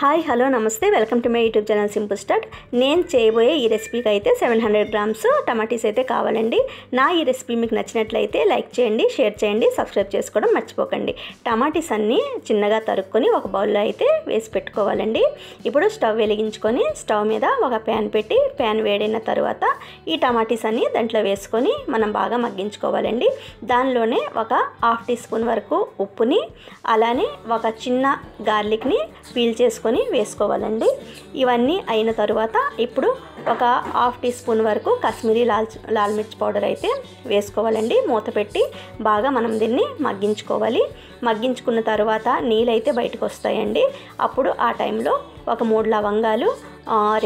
Hi hello నమస్తే welcome to my YouTube channel simple start. నేను చేయబోయే ఈ రెసిపీకి అయితే 700 గ్రామ్స్ టమాటీస్ అయితే కావాలండి. నా ఈ రెసిపీ మీకు నచ్చినట్లయితే లైక్ చేయండి, షేర్ చేయండి, సబ్స్క్రైబ్ చేసుకోవడం మర్చిపోకండి. టమాటీస్ అన్నీ చిన్నగా తరుక్కొని ఒక బౌల్లో అయితే వేసి పెట్టుకోవాలండి. ఇప్పుడు స్టవ్ వెలిగించుకొని స్టవ్ మీద ఒక ప్యాన్ పెట్టి ప్యాన్ వేడైన తర్వాత ఈ టమాటీస్ అన్నీ దాంట్లో వేసుకొని మనం బాగా మగ్గించుకోవాలండి. దానిలోనే ఒక హాఫ్ టీ స్పూన్ వరకు ఉప్పుని అలానే ఒక చిన్న గార్లిక్ని పీల్ చేసుకొని వేసుకోవాలండి. ఇవన్నీ అయిన తర్వాత ఇప్పుడు ఒక హాఫ్ టీ స్పూన్ వరకు కాశ్మీరీ లాల్ మిర్చి పౌడర్ అయితే వేసుకోవాలండి. మూత పెట్టి బాగా మనం దీన్ని మగ్గించుకోవాలి. మగ్గించుకున్న తర్వాత నీళ్ళైతే బయటకు వస్తాయండి. అప్పుడు ఆ టైంలో ఒక 3 లవంగాలు,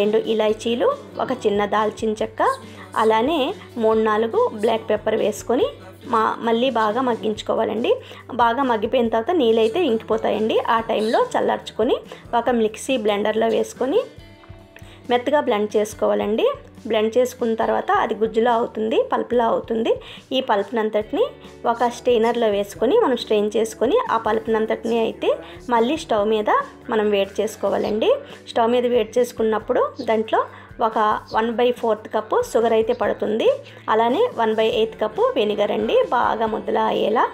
2 ఇలాచీలు, ఒక చిన్న దాల్చిన చెక్క, అలానే 3-4 బ్లాక్ పెప్పర్ వేసుకొని మళ్ళీ బాగా మగ్గించుకోవాలండి. బాగా మగ్గిపోయిన తర్వాత నీళ్ళైతే ఇంకిపోతాయండి. ఆ టైంలో చల్లార్చుకొని ఒక మిక్సీ బ్లెండర్లో వేసుకొని మెత్తగా బ్లెండ్ చేసుకోవాలండి. బ్లెండ్ చేసుకున్న తర్వాత అది గుజ్జులా అవుతుంది, పల్పులా అవుతుంది. ఈ పల్పునంతటిని ఒక స్ట్రెయినర్లో వేసుకొని మనం స్ట్రెయిన్ చేసుకొని ఆ పల్పునంతటిని అయితే మళ్ళీ స్టవ్ మీద మనం వేడి చేసుకోవాలండి. స్టవ్ మీద వేడి చేసుకున్నప్పుడు దాంట్లో ఒక 1/4 కప్పు షుగర్ అయితే పడుతుంది. అలానే 1/8 కప్పు వెనిగర్ అండి. బాగా ముద్దలా అయ్యేలా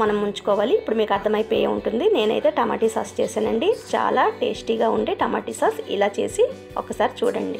మనం ఉంచుకోవాలి. ఇప్పుడు మీకు అర్థమైపోయి ఉంటుంది. నేనైతే టమాటీ సాస్ చేశానండి. చాలా టేస్టీగా ఉండే టమాటీ సాస్ ఇలా చేసి ఒకసారి చూడండి.